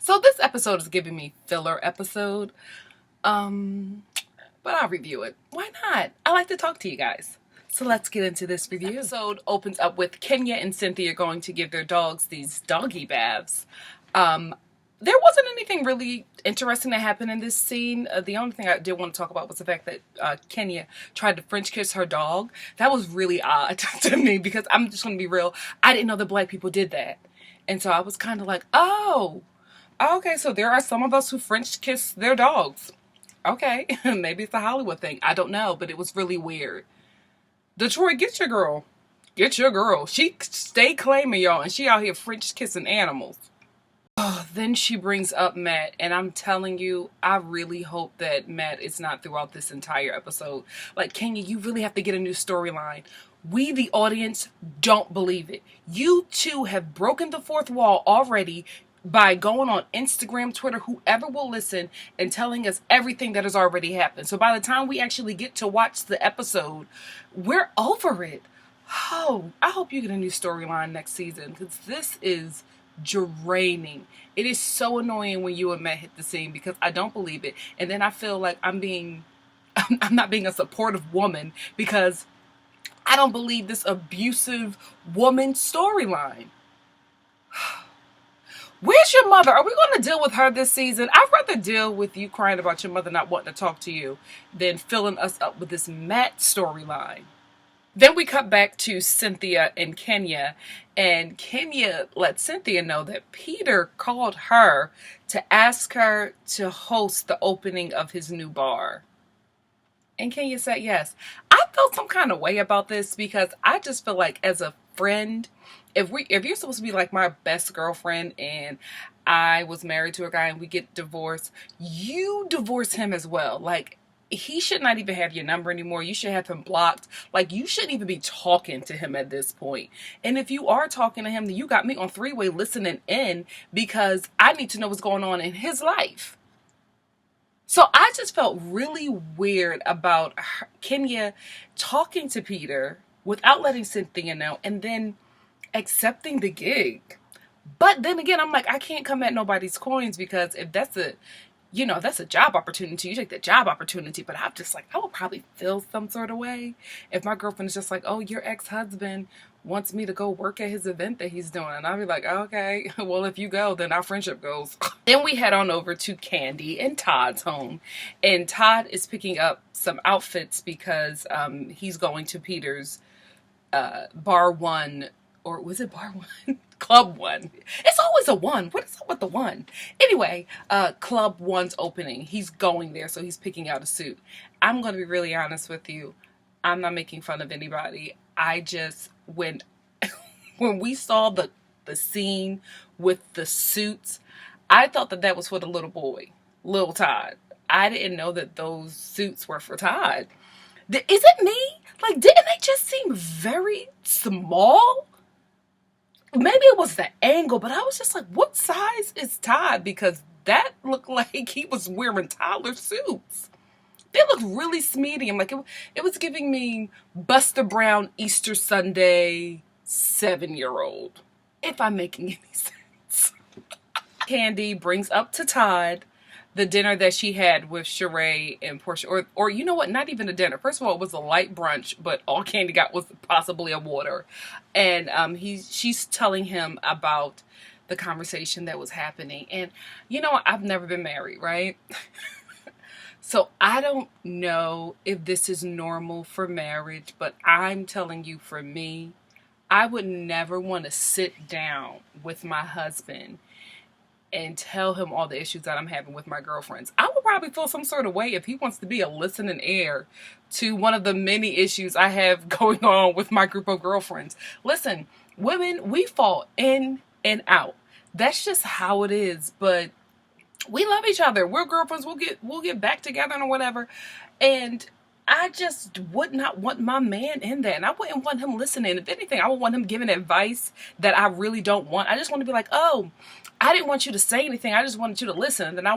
So this episode is giving me filler episode. But I'll review it. Why not? I like to talk to you guys. So let's get into this review. This episode opens up with Kenya and Cynthia going to give their dogs these doggy baths. There wasn't anything really interesting that happened in this scene. The only thing I did want to talk about was the fact that Kenya tried to French kiss her dog. That was really odd to me because I'm just going to be real. I didn't know that black people did that. And so I was kind of like, oh, okay, so there are some of us who French kiss their dogs. Okay, maybe it's a Hollywood thing. I don't know, but it was really weird. Detroit, get your girl. Get your girl. She stay claiming y'all, and she out here French kissing animals. Oh, then she brings up Matt, and I'm telling you, I really hope that Matt is not throughout this entire episode. Like, Kenya, you really have to get a new storyline. We, the audience, don't believe it. You two have broken the fourth wall already by going on Instagram, Twitter, whoever will listen, and telling us everything that has already happened. So by the time we actually get to watch the episode, we're over it. Oh, I hope you get a new storyline next season, because this is draining. It is so annoying when you and Matt hit the scene because I don't believe it. And then I feel like I'm not being a supportive woman because I don't believe this abusive woman storyline. Where's your mother? Are we going to deal with her this season? I'd rather deal with you crying about your mother not wanting to talk to you than filling us up with this Matt storyline. Then we cut back to Cynthia and Kenya let Cynthia know that Peter called her to ask her to host the opening of his new bar. And Kenya said yes. I felt some kind of way about this because I just feel like as a friend, if you're supposed to be like my best girlfriend and I was married to a guy and we get divorced, you divorce him as well. Like, he should not even have your number anymore. You should have him blocked. Like, you shouldn't even be talking to him at this point. And if you are talking to him, then you got me on three-way listening in because I need to know what's going on in his life. So I just felt really weird about Kenya talking to Peter without letting Cynthia know and then accepting the gig. But then again, I'm like, I can't come at nobody's coins because if that's that's a job opportunity, you take the job opportunity. But I'm just like, I would probably feel some sort of way if my girlfriend is just like, oh, your ex-husband wants me to go work at his event that he's doing. And I'll be like, okay, well, if you go, then our friendship goes. Then we head on over to Candy and Todd's home. And Todd is picking up some outfits because he's going to Peter's bar one, or was it bar one? Club one. It's always a one. What is up with the one? Anyway, Club one's opening. He's going there, so he's picking out a suit. I'm going to be really honest with you. I'm not making fun of anybody. I just, when we saw the scene with the suits, I thought that was for the little boy, little Todd. I didn't know that those suits were for Todd. Is it me? Like, didn't they just seem very small? Maybe it was the angle, but I was just like, what size is Todd? Because that looked like he was wearing toddler suits. They looked really medium. Like it was giving me Buster Brown Easter Sunday 7-year-old. If I'm making any sense. Candy brings up to Todd the dinner that she had with Sheree and Porsha, or you know what, not even a dinner. First of all, it was a light brunch, but all Candy got was possibly a water. And she's telling him about the conversation that was happening. And you know, I've never been married, right? So I don't know if this is normal for marriage, but I'm telling you, for me, I would never want to sit down with my husband and tell him all the issues that I'm having with my girlfriends. I would probably feel some sort of way if he wants to be a listening ear to one of the many issues I have going on with my group of girlfriends. Listen, women, we fall in and out. That's just how it is. But we love each other. We're girlfriends. We'll get back together or whatever. And I just would not want my man in that. And I wouldn't want him listening. If anything, I would want him giving advice that I really don't want. I just want to be like, oh, I didn't want you to say anything. I just wanted you to listen. And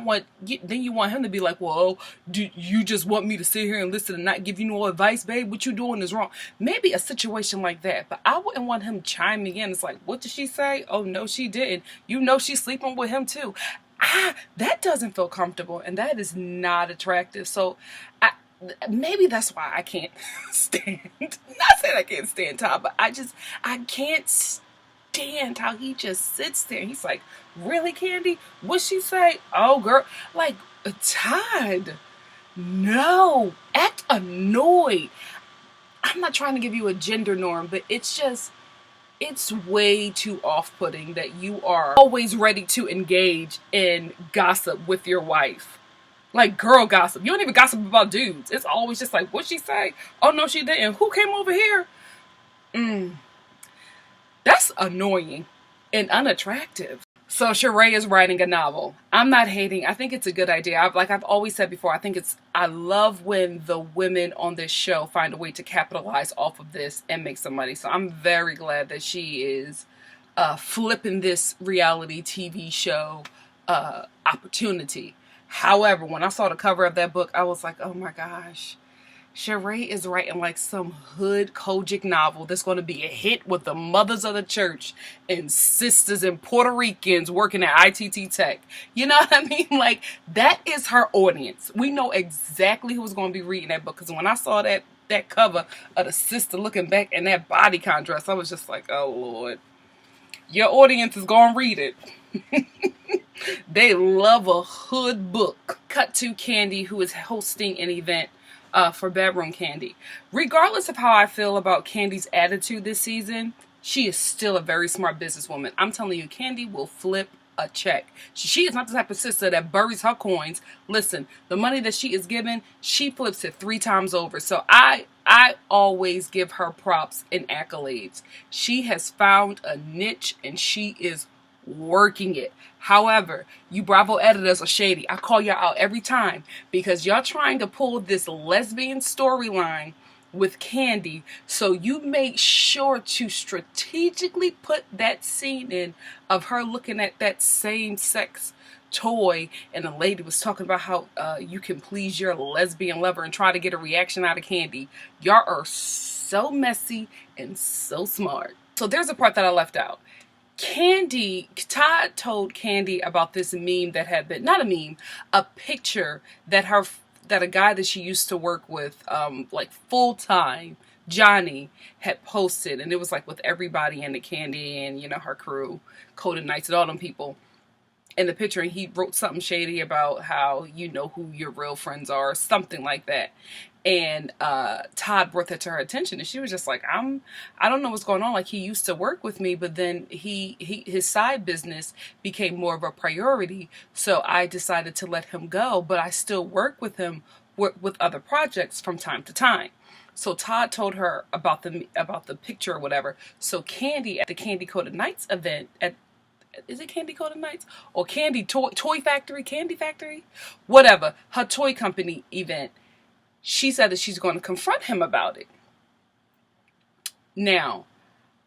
then you want him to be like, well, do you just want me to sit here and listen and not give you no advice, babe? What you doing is wrong. Maybe a situation like that. But I wouldn't want him chiming in. It's like, what did she say? Oh, no, she didn't. You know she's sleeping with him too. That doesn't feel comfortable, and that is not attractive. So maybe that's why I can't stand, not saying I can't stand Todd, but I can't stand how he just sits there. He's like, really, Candy? What'd she say? Oh, girl. Like, Todd, no. Act annoyed. I'm not trying to give you a gender norm, but it's way too off-putting that you are always ready to engage in gossip with your wife. Like girl gossip. You don't even gossip about dudes. It's always just like, what'd she say? Oh, no, she didn't. Who came over here? That's annoying and unattractive. So Sheree is writing a novel. I'm not hating. I think it's a good idea. I've always said before, I love when the women on this show find a way to capitalize off of this and make some money. So I'm very glad that she is flipping this reality TV show opportunity. However, when I saw the cover of that book, I was like, oh my gosh. Sheree is writing like some hood Kojic novel that's going to be a hit with the mothers of the church and sisters and Puerto Ricans working at ITT Tech. You know what I mean? Like, that is her audience. We know exactly who's going to be reading that book, because when I saw that cover of the sister looking back in that body contrast, I was just like, oh Lord, your audience is going to read it. They love a hood book. Cut to Candy, who is hosting an event for Bedroom Candy. Regardless of how I feel about Candy's attitude this season, she is still a very smart businesswoman. I'm telling you, Candy will flip a check. She is not the type of sister that buries her coins. Listen, the money that she is given, she flips it 3 times over. So I always give her props and accolades. She has found a niche and she is working it. However, you Bravo editors are shady. I call y'all out every time because y'all trying to pull this lesbian storyline with Candy, so you make sure to strategically put that scene in of her looking at that same sex toy, and the lady was talking about how you can please your lesbian lover and try to get a reaction out of Candy. Y'all are so messy and so smart. So there's a part that I left out. Todd told Candy about this meme that had been, not a meme, a picture that a guy that she used to work with, like full time, Johnny, had posted, and it was like with everybody in the Candy and, you know, her crew, Coded Knights and all them people in the picture, and he wrote something shady about how you know who your real friends are, something like that. And Todd brought that to her attention, and she was just like, I don't know what's going on. Like, he used to work with me, but then his side business became more of a priority, so I decided to let him go, but I still work with him with other projects from time to time. So Todd told her about the picture or whatever. So Candy, at the Candy Coated Nights event, is it Candy Coated Nights or Candy Toy Factory, Candy Factory, whatever, her toy company event, she said that she's going to confront him about it. Now,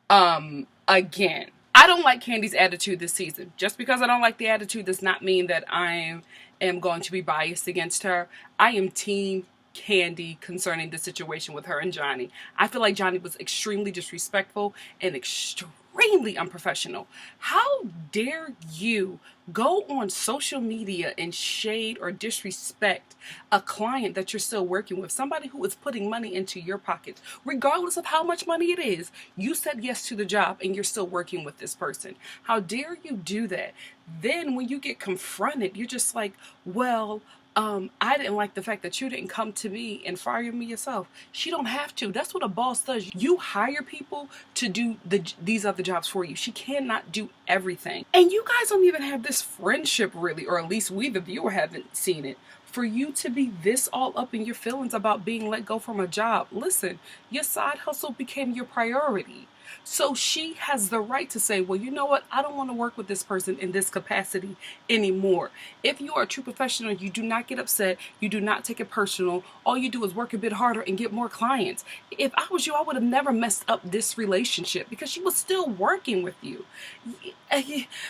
again, I don't like Candy's attitude this season. Just because I don't like the attitude does not mean that I am going to be biased against her. I am team Candy concerning the situation with her and Johnny. I feel like Johnny was extremely disrespectful and extremely unprofessional. How dare you go on social media and shade or disrespect a client that you're still working with, somebody who is putting money into your pockets, regardless of how much money it is. You said yes to the job and you're still working with this person. How dare you do that? Then when you get confronted, you're just like, well, I didn't like the fact that you didn't come to me and fire me yourself. She don't have to. That's what a boss does. You hire people to do these other jobs for you. She cannot do everything. And you guys don't even have this friendship really, or at least we, the viewer, haven't seen it, for you to be this all up in your feelings about being let go from a job. Listen, your side hustle became your priority. So she has the right to say, well, you know what? I don't want to work with this person in this capacity anymore. If you are a true professional, you do not get upset. You do not take it personal. All you do is work a bit harder and get more clients. If I was you, I would have never messed up this relationship because she was still working with you.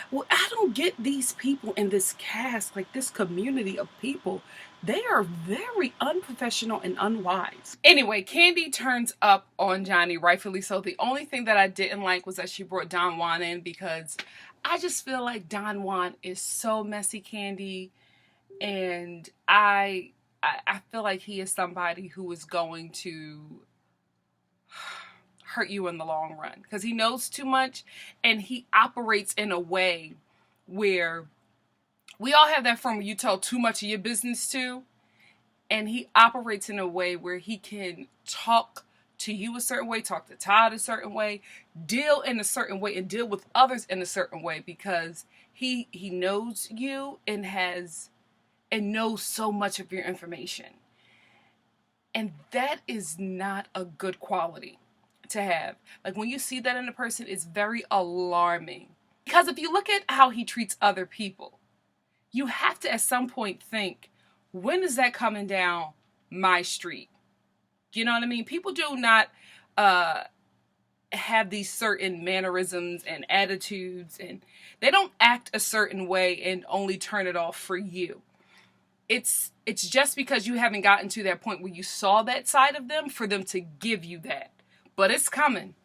Well, I don't get these people in this cast, like this community of people. They are very unprofessional and unwise. Anyway, Candy turns up on Johnny, rightfully so. The only thing that I didn't like was that she brought Don Juan in because I just feel like Don Juan is so messy, Candy, and I feel like he is somebody who is going to hurt you in the long run because he knows too much and he operates in a way where we all have that friend where you tell too much of your business to, and he operates in a way where he can talk to you a certain way, talk to Todd a certain way, deal in a certain way, and deal with others in a certain way because he knows you and knows so much of your information. And that is not a good quality to have. Like when you see that in a person, it's very alarming. Because if you look at how he treats other people, you have to at some point think, when is that coming down my street? You know what I mean? People do not have these certain mannerisms and attitudes, and they don't act a certain way and only turn it off for you. It's just because you haven't gotten to that point where you saw that side of them for them to give you that. But it's coming.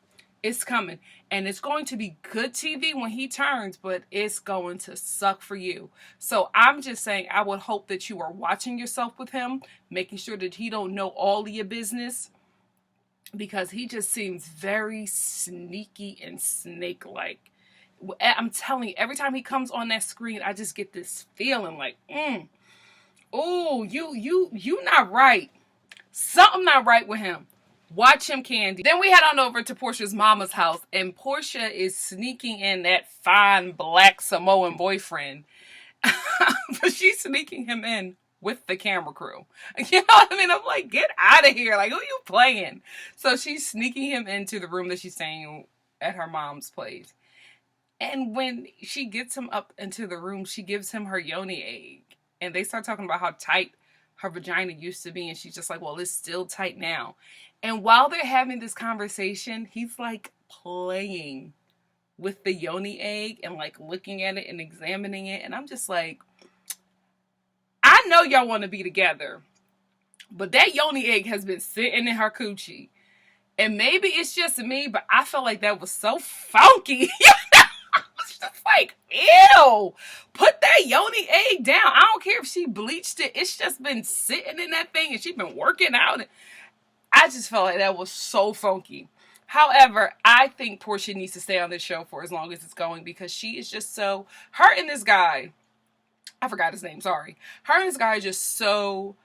It's coming. And it's going to be good TV when he turns, but it's going to suck for you. So I'm just saying, I would hope that you are watching yourself with him, making sure that he don't know all of your business, because he just seems very sneaky and snake-like. I'm telling you, every time he comes on that screen, I just get this feeling like, oh, you not right. Something not right with him. Watch him, Candy. Then we head on over to Porsha's mama's house, and Porsha is sneaking in that fine black Samoan boyfriend. But she's sneaking him in with the camera crew. You know what I mean? I'm like, get out of here. Like, who you playing? So she's sneaking him into the room that she's staying at her mom's place. And when she gets him up into the room, she gives him her yoni egg. And they start talking about how tight her vagina used to be. And she's just like, well, it's still tight now. And while they're having this conversation, he's like playing with the yoni egg and like looking at it and examining it. And I'm just like, I know y'all want to be together, but that yoni egg has been sitting in her coochie. And maybe it's just me, but I felt like that was so funky. It's just like, ew, put that yoni egg down. I don't care if she bleached it. It's just been sitting in that thing and she's been working out. I just felt like that was so funky. However, I think Porsha needs to stay on this show for as long as it's going because she is just so, her and this guy, I forgot his name, sorry. Her and this guy are just so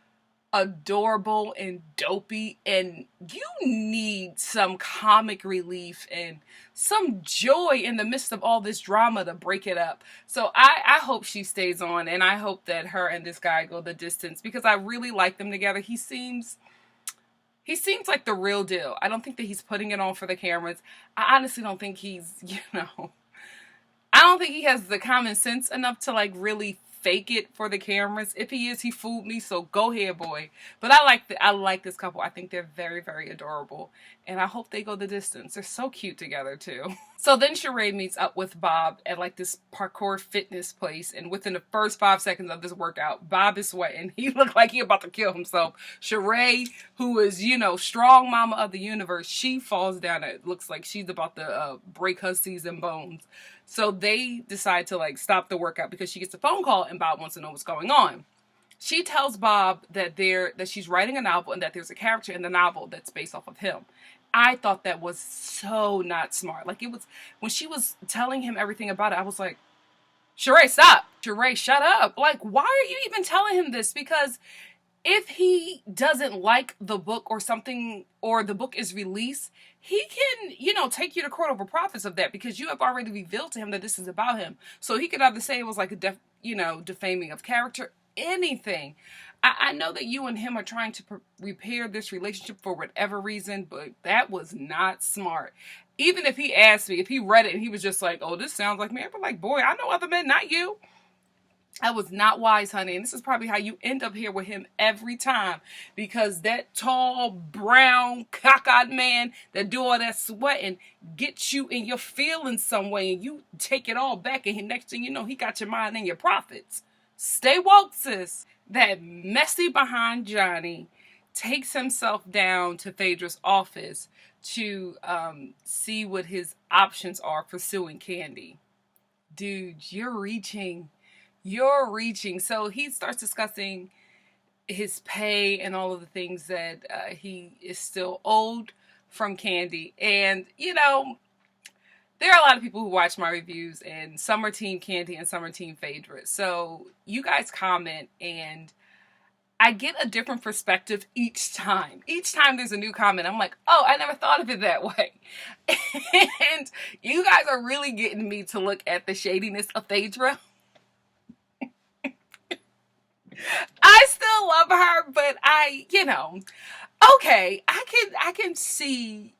adorable and dopey, and you need some comic relief and some joy in the midst of all this drama to break it up. So I hope she stays on, and I hope that her and this guy go the distance because I really like them together. He seems like the real deal. I don't think that he's putting it on for the cameras. I honestly don't think he's, I don't think he has the common sense enough to like really fake it for the cameras. If he is, he fooled me, so go ahead, boy. But I like this couple. I think they're very, very adorable. And I hope they go the distance. They're so cute together, too. So then Sheree meets up with Bob at like this parkour fitness place. And within the first 5 seconds of this workout, Bob is sweating. He looked like he about to kill himself. Sheree, who is, strong mama of the universe, she falls down. It looks like she's about to break her season bones. So they decide to like stop the workout because she gets a phone call and Bob wants to know what's going on. She tells Bob that she's writing a novel and that there's a character in the novel that's based off of him. I thought that was so not smart. Like it was, when she was telling him everything about it, I was like, Sheree, stop. Sheree, shut up. Like, why are you even telling him this? Because if he doesn't like the book or something, or the book is released, he can, take you to court over profits of that because you have already revealed to him that this is about him. So he could either say it was like a defaming of character, anything. I know that you and him are trying to repair this relationship for whatever reason, but that was not smart. Even if he asked me, if he read it and he was just like, oh, this sounds like me, I'd be like, boy, I know other men, not you. That was not wise, honey. And this is probably how you end up here with him every time. Because that tall, brown, cockeyed man that do all that sweating gets you in your feelings some way. And you take it all back. And next thing you know, he got your mind and your profits. Stay woke, sis. That messy behind Johnny takes himself down to Phaedra's office to see what his options are for suing Candy. dude, you're reaching. You're reaching. So he starts discussing his pay and all of the things that he is still owed from Candy. And, there are a lot of people who watch my reviews, and some are Team Candy and some are Team Phaedra. So you guys comment, and I get a different perspective each time. Each time there's a new comment, I'm like, oh, I never thought of it that way. And you guys are really getting me to look at the shadiness of Phaedra. I still love her, but okay, I can see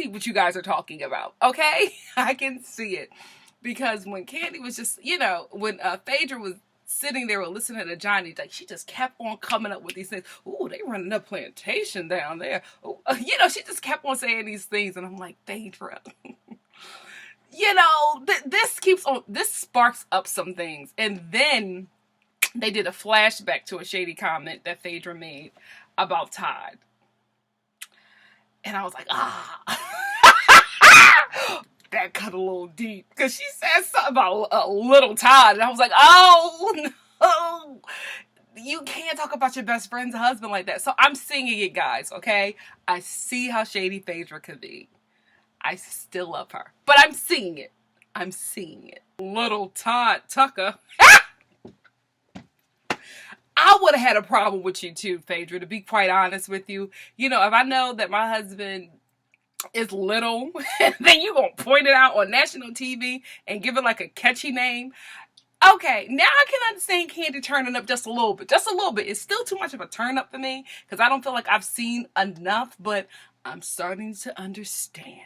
what you guys are talking about. Okay, I can see it, because when Candy was just, when Phaedra was sitting there listening to Johnny, like, she just kept on coming up with these things. Ooh, they running a plantation down there. Ooh, she just kept on saying these things, and I'm like, Phaedra. This sparks up some things, and then they did a flashback to a shady comment that Phaedra made about Todd. And I was like, that cut a little deep. Because she said something about a little Todd. And I was like, oh, no. You can't talk about your best friend's husband like that. So I'm singing it, guys, okay? I see how shady Phaedra could be. I still love her. But I'm seeing it. I'm seeing it. Little Todd Tucker. I would have had a problem with you too, Phaedra, to be quite honest with you. If I know that my husband is little, then you gonna point it out on national TV and give it like a catchy name. Okay, now I can understand Candy turning up just a little bit. Just a little bit. It's still too much of a turn up for me, because I don't feel like I've seen enough, but I'm starting to understand.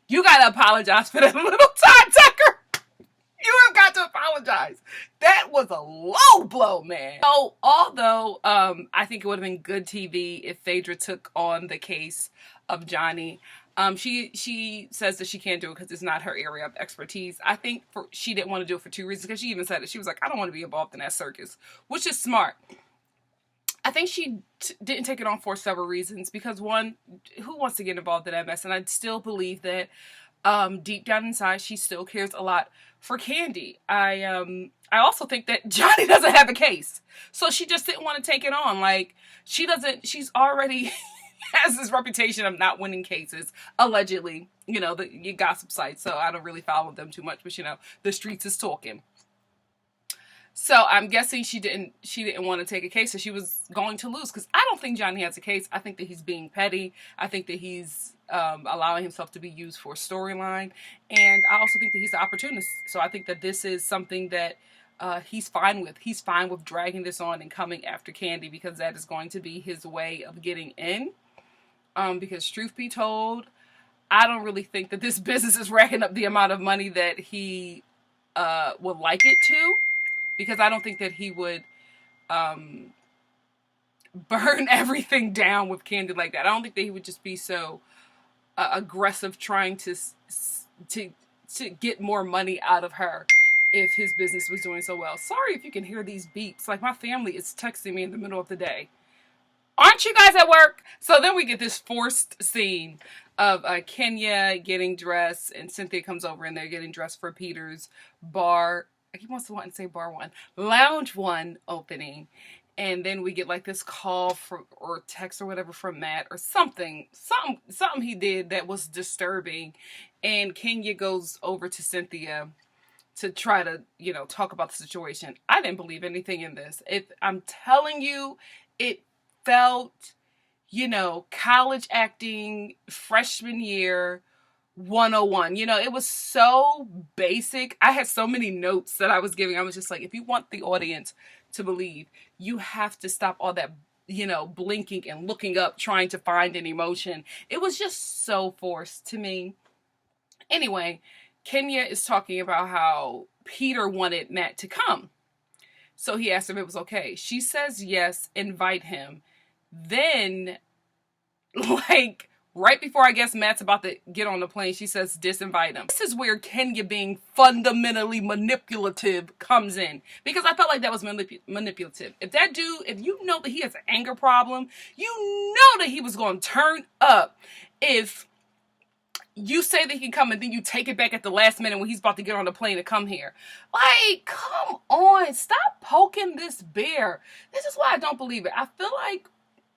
You gotta apologize for that little Todd Tucker. You have got to apologize. That was a low blow, man. So, although I think it would have been good TV if Phaedra took on the case of Johnny, she says that she can't do it because it's not her area of expertise. I think she didn't want to do it for two reasons, because she even said it. She was like, I don't want to be involved in that circus, which is smart. I think she didn't take it on for several reasons, because one, who wants to get involved in that mess? And I still believe that deep down inside, she still cares a lot for Candy. I also think that Johnny doesn't have a case, so she just didn't want to take it on. Like, she's already has this reputation of not winning cases, allegedly. The gossip sites, so I don't really follow them too much, but the streets is talking. So I'm guessing she didn't want to take a case, so she was going to lose, because I don't think Johnny has a case. I think that he's being petty. I think that he's allowing himself to be used for storyline, and I also think that he's an opportunist. So I think that this is something that he's fine with. He's fine with dragging this on and coming after Candy, because that is going to be his way of getting in. Because truth be told, I don't really think that this business is racking up the amount of money that he would like it to. Because I don't think that he would burn everything down with Candy like that. I don't think that he would just be so aggressive trying to get more money out of her if his business was doing so well. Sorry if you can hear these beeps. Like, my family is texting me in the middle of the day. Aren't you guys at work? So then we get this forced scene of Kenya getting dressed, and Cynthia comes over and they're getting dressed for Peter's bar. I keep wanting to say bar one. Lounge one opening. And then we get like this call or text or whatever from Matt or something he did that was disturbing. And Kenya goes over to Cynthia to try to, talk about the situation. I didn't believe anything in this. I'm telling you, it felt, college acting, freshman year, 101. It was so basic. I had so many notes that I was giving. I was just like, if you want the audience to believe, you have to stop all that, blinking and looking up, trying to find an emotion. It was just so forced to me. Anyway, Kenya is talking about how Peter wanted Matt to come. So he asked if it was okay. She says yes, invite him. Then, right before, I guess, Matt's about to get on the plane, she says, disinvite him. This is where Kenya being fundamentally manipulative comes in. Because I felt like that was manipulative. If that dude, if you know that he has an anger problem, you know that he was going to turn up if you say that he can come and then you take it back at the last minute when he's about to get on the plane to come here. Like, come on, stop poking this bear. This is why I don't believe it. I feel like,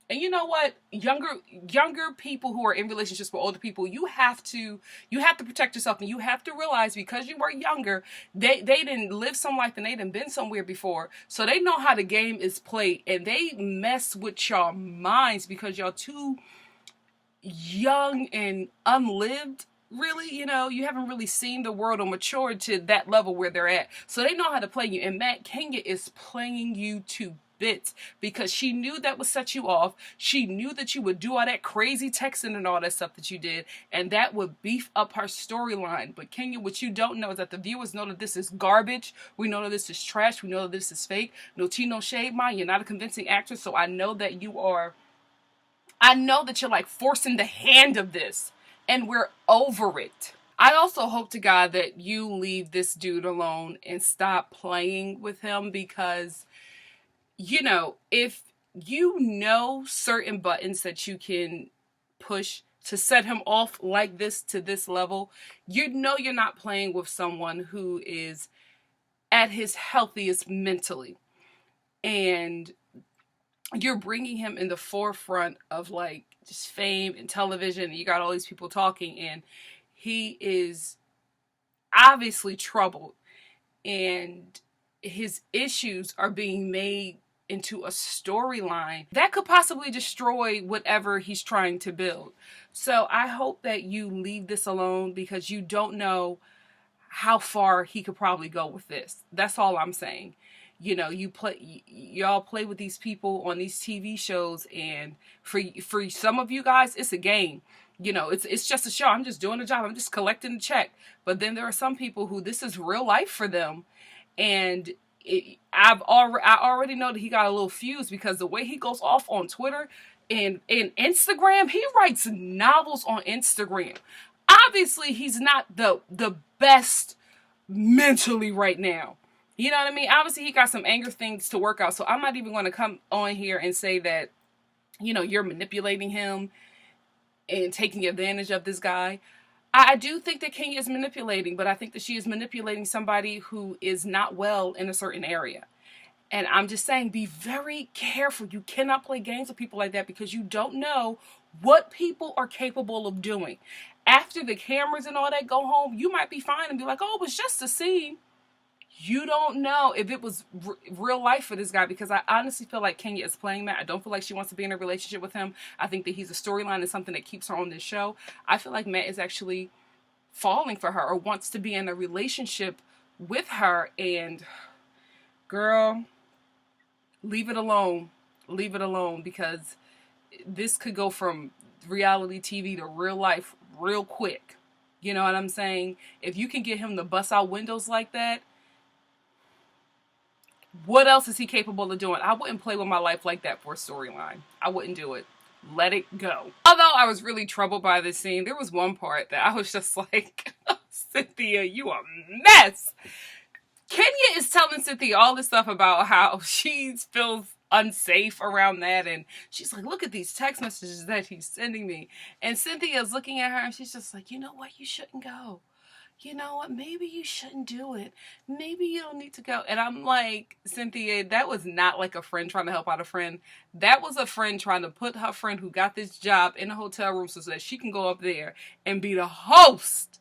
and you know what, younger people who are in relationships with older people, you have to protect yourself, and you have to realize, because you were younger, they didn't live some life and they didn't been somewhere before, so they know how the game is played, and they mess with your minds because y'all too young and unlived, really. You haven't really seen the world or matured to that level where they're at, so they know how to play you. And Matt, Kenya is playing you to bits because she knew that would set you off. She knew that you would do all that crazy texting and all that stuff that you did, and that would beef up her storyline. But Kenya, what you don't know is that the viewers know that this is garbage. We know that this is trash. We know that this is fake. No tea, no shade, Ma. You're not a convincing actress, so I know that you're like forcing the hand of this, and we're over it. I also hope to God that you leave this dude alone and stop playing with him, because, if you know certain buttons that you can push to set him off like this to this level, you're not playing with someone who is at his healthiest mentally. And you're bringing him in the forefront of like just fame and television, and you got all these people talking, and he is obviously troubled, and his issues are being made into a storyline that could possibly destroy whatever he's trying to build. So I hope that you leave this alone, because you don't know how far he could probably go with this. That's all I'm saying. Y'all play with these people on these TV shows, and for some of you guys, it's a game. It's just a show. I'm just doing a job. I'm just collecting a check. But then there are some people who this is real life for them, and I already know that he got a little fuse, because the way he goes off on Twitter and Instagram, he writes novels on Instagram. Obviously, he's not the best mentally right now. You know what I mean? Obviously, he got some anger things to work out. So I'm not even going to come on here and say that, you're manipulating him and taking advantage of this guy. I do think that Kenya is manipulating, but I think that she is manipulating somebody who is not well in a certain area. And I'm just saying, be very careful. You cannot play games with people like that, because you don't know what people are capable of doing. After the cameras and all that go home, you might be fine and be like, oh, it was just a scene. You don't know if it was real life for this guy, because I honestly feel like Kenya is playing Matt. I don't feel like she wants to be in a relationship with him. I think that he's a storyline and something that keeps her on this show. I feel like Matt is actually falling for her, or wants to be in a relationship with her. And girl, leave it alone. Leave it alone, because this could go from reality TV to real life real quick. You know what I'm saying? If you can get him to bust out windows like that, what else is he capable of doing? I wouldn't play with my life like that for a storyline. I wouldn't do it. Let it go. Although I was really troubled by this scene, there was one part that I was just like, Cynthia, you a mess. Kenya is telling Cynthia all this stuff about how she feels unsafe around that, and she's like, look at these text messages that he's sending me. And Cynthia's looking at her, and she's just like, you know what? You shouldn't go. You know what, maybe you shouldn't do it. Maybe you don't need to go. And I'm like, Cynthia, that was not like a friend trying to help out a friend. That was a friend trying to put her friend who got this job in a hotel room so that she can go up there and be the host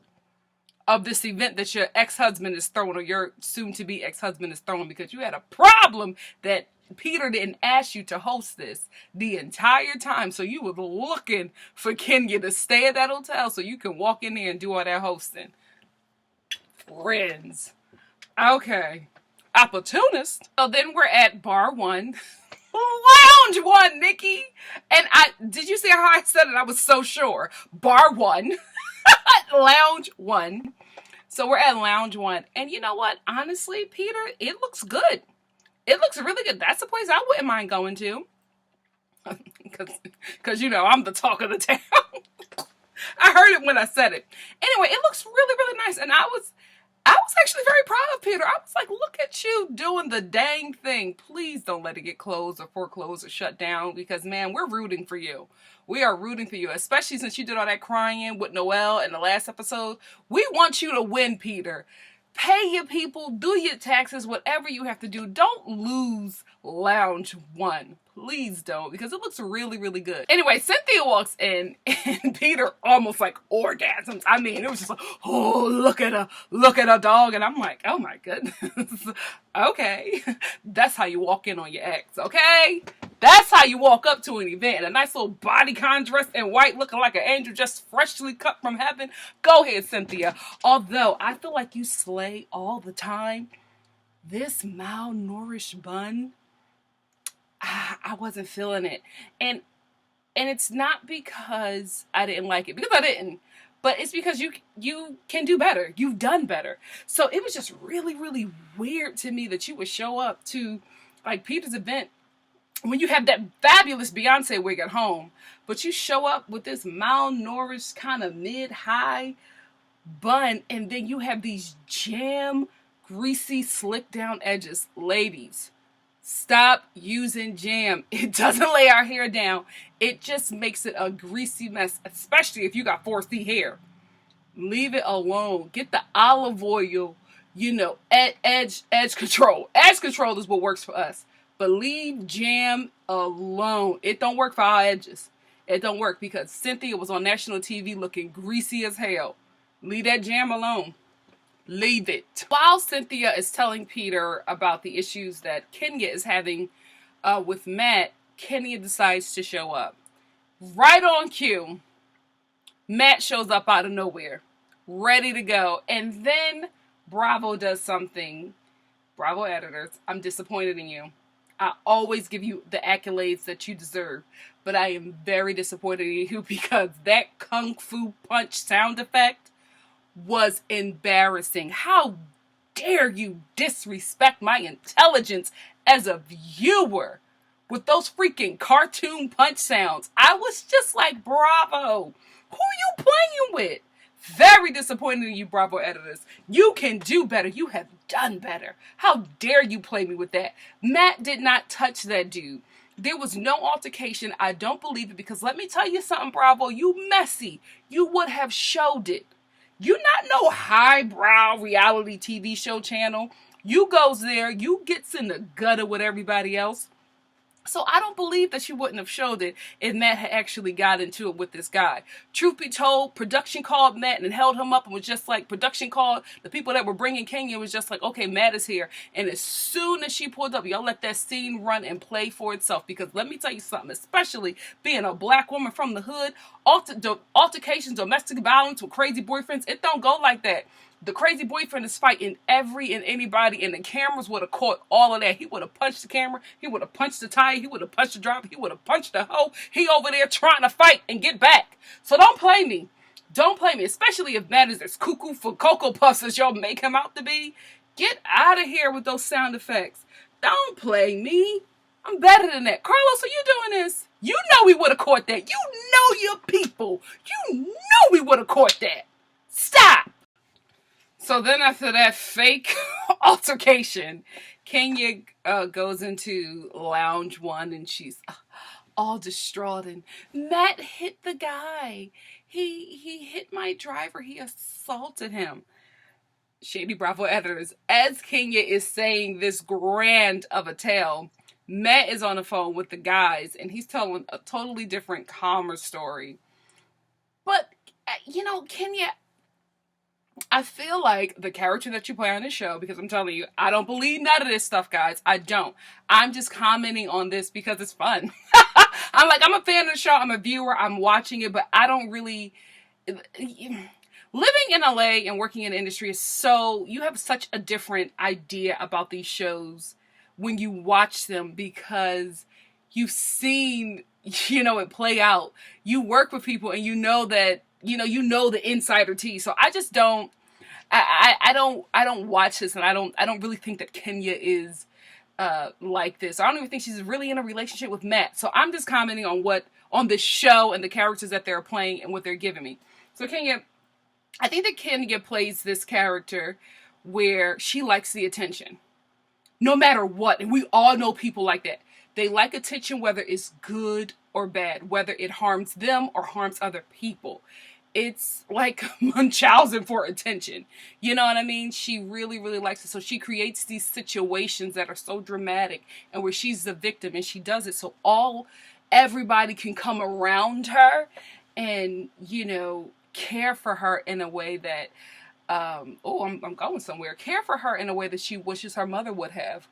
of this event that your ex-husband is throwing, or your soon-to-be ex-husband is throwing, because you had a problem that Peter didn't ask you to host this the entire time. So you were looking for Kenya to stay at that hotel so you can walk in there and do all that hosting. Friends. Okay. Opportunist. So then we're at bar one. Lounge one, Nikki. And did you see how I said it? I was so sure. Bar one. Lounge one. So we're at lounge one. And you know what? Honestly, Peter, it looks good. It looks really good. That's a place I wouldn't mind going to. Because, I'm the talk of the town. I heard it when I said it. Anyway, it looks really, really nice. And I I was actually very proud of Peter. I was like, look at you doing the dang thing. Please don't let it get closed or foreclosed or shut down because, man, we're rooting for you. We are rooting for you, especially since you did all that crying with Noelle in the last episode. We want you to win, Peter. Pay your people, do your taxes, whatever you have to do. Don't lose Lounge 1. Please don't, because it looks really, really good. Anyway, Cynthia walks in, and Peter almost like orgasms. I mean, it was just like, oh, look at her dog. And I'm like, oh my goodness. Okay. That's how you walk in on your ex, okay? That's how you walk up to an event. A nice little bodycon dress in white looking like an angel just freshly cut from heaven. Go ahead, Cynthia. Although, I feel like you slay all the time. This malnourished bun, I wasn't feeling it. And it's not because I didn't like it, because I didn't. But it's because you can do better. You've done better. So it was just really, really weird to me that you would show up to like Peter's event when you have that fabulous Beyonce wig at home, but you show up with this malnourished kind of mid-high bun, and then you have these jam, greasy, slick down edges. Ladies, stop using jam. It doesn't lay our hair down. It just makes it a greasy mess, especially if you got 4C hair. Leave it alone. Get the olive oil, edge control. Edge control is what works for us. But leave jam alone. It don't work for our edges. It don't work because Cynthia was on national TV looking greasy as hell. Leave that jam alone. Leave it. While Cynthia is telling Peter about the issues that Kenya is having with Matt, Kenya decides to show up. Right on cue, Matt shows up out of nowhere, ready to go. And then Bravo does something. Bravo editors, I'm disappointed in you. I always give you the accolades that you deserve, but I am very disappointed in you because that kung fu punch sound effect was embarrassing. How dare you disrespect my intelligence as a viewer with those freaking cartoon punch sounds? I was just like, Bravo, who are you playing with? Very disappointed in you, Bravo editors. You can do better. You have done better. How dare you play me with that? Matt did not touch that dude. There was no altercation. I don't believe it because let me tell you something, Bravo. You messy. You would have showed it. You not no highbrow reality TV show channel. You goes there. You gets in the gutter with everybody else. So I don't believe that she wouldn't have showed it if Matt had actually got into it with this guy. Truth be told, production called Matt and held him up and was just like, production called the people that were bringing Kenya was just like, okay, Matt is here. And as soon as she pulled up, y'all let that scene run and play for itself. Because let me tell you something, especially being a black woman from the hood, altercations, domestic violence with crazy boyfriends, it don't go like that. The crazy boyfriend is fighting every and anybody, and the cameras would have caught all of that. He would have punched the camera. He would have punched the tire. He would have punched the driver. He would have punched the hoe. He over there trying to fight and get back. So don't play me. Don't play me, especially if Matt is as cuckoo for Cocoa Puffs as y'all make him out to be. Get out of here with those sound effects. Don't play me. I'm better than that. Carlos, are you doing this? You know we would have caught that. You know your people. You know we would have caught that. Stop. So then after that fake altercation, Kenya goes into Lounge 1 and she's all distraught. And Matt hit the guy. He hit my driver. He assaulted him. Shady Bravo editors, as Kenya is saying this grand of a tale, Matt is on the phone with the guys and he's telling a totally different, calmer story. But, Kenya, I feel like the character that you play on this show, because I'm telling you, I don't believe none of this stuff, guys. I don't. I'm just commenting on this because it's fun. I'm a fan of the show. I'm a viewer. I'm watching it, but I don't really... Living in LA and working in the industry is so... You have such a different idea about these shows when you watch them because you've seen, it play out. You work with people and you know that you know the insider tea. So I just don't, I don't watch this, and I don't really think that Kenya is like this. I don't even think she's really in a relationship with Matt. So I'm just commenting on this show and the characters that they're playing and what they're giving me. So I think that Kenya plays this character where she likes the attention, no matter what. And we all know people like that. They like attention, whether it's good or bad, whether it harms them or harms other people. It's like Munchausen for attention. You know what I mean? She really, really likes it. So she creates these situations that are so dramatic and where she's the victim, and she does it so everybody can come around her and, you know, care for her in a way that, I'm going somewhere. Care for her in a way that she wishes her mother would have.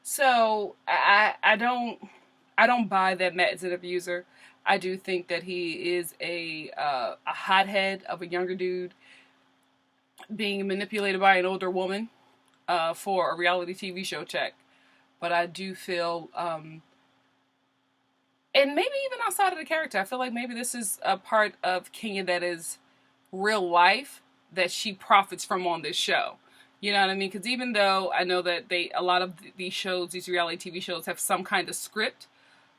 So I don't buy that Matt is an abuser. I do think that he is a hothead of a younger dude being manipulated by an older woman for a reality TV show check. But I do feel, and maybe even outside of the character, I feel like maybe this is a part of Kenya that is real life that she profits from on this show. You know what I mean? Because even though I know that a lot of these shows, these reality TV shows, have some kind of script,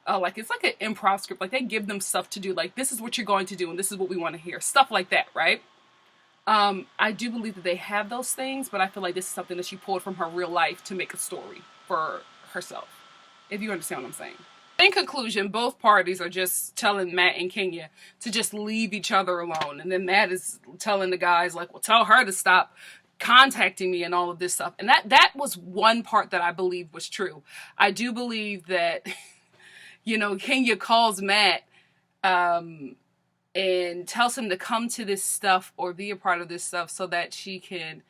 like it's like an improv script. Like they give them stuff to do. Like this is what you're going to do, and this is what we want to hear. Stuff like that, right? I do believe that they have those things, but I feel like this is something that she pulled from her real life to make a story for herself. If you understand what I'm saying. In conclusion, both parties are just telling Matt and Kenya to just leave each other alone. And then Matt is telling the guys, like, well, tell her to stop contacting me and all of this stuff. And that was one part that I believe was true. I do believe that, you know, Kenya calls Matt and tells him to come to this stuff or be a part of this stuff so that she can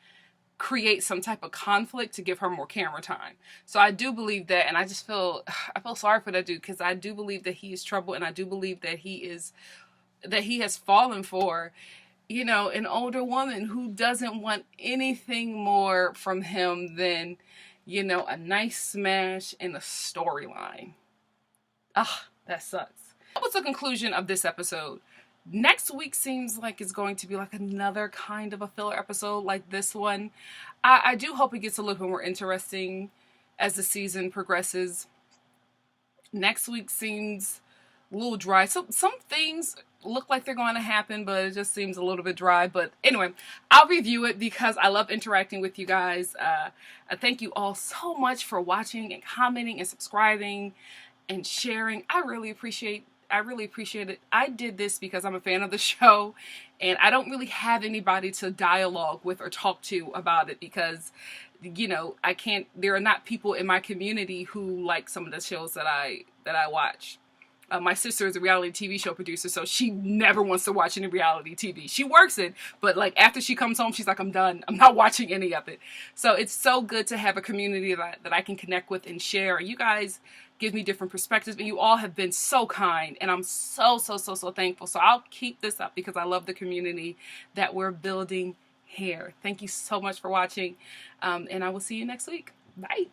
create some type of conflict to give her more camera time. So I do believe that, and I feel sorry for that dude, because I do believe that he is trouble, and I do believe that he has fallen for, you know, an older woman who doesn't want anything more from him than, you know, a nice smash and a storyline. That sucks. That was the conclusion of this episode. Next week seems like it's going to be like another kind of a filler episode like this one. I do hope it gets a little bit more interesting as the season progresses. Next week seems a little dry. So some things look like they're going to happen, but it just seems a little bit dry. But anyway, I'll review it because I love interacting with you guys. I thank you all so much for watching and commenting and subscribing and sharing. I really appreciate it. I did this because I'm a fan of the show, and I don't really have anybody to dialogue with or talk to about it because, you know, there are not people in my community who like some of the shows that I watch. My sister is a reality TV show producer, so she never wants to watch any reality TV. She works it, but like after she comes home, she's like, I'm done. I'm not watching any of it. So it's so good to have a community that I can connect with and share. You guys give me different perspectives, and you all have been so kind, and I'm so thankful. So I'll keep this up because I love the community that we're building here. Thank you so much for watching, and I will see you next week. Bye.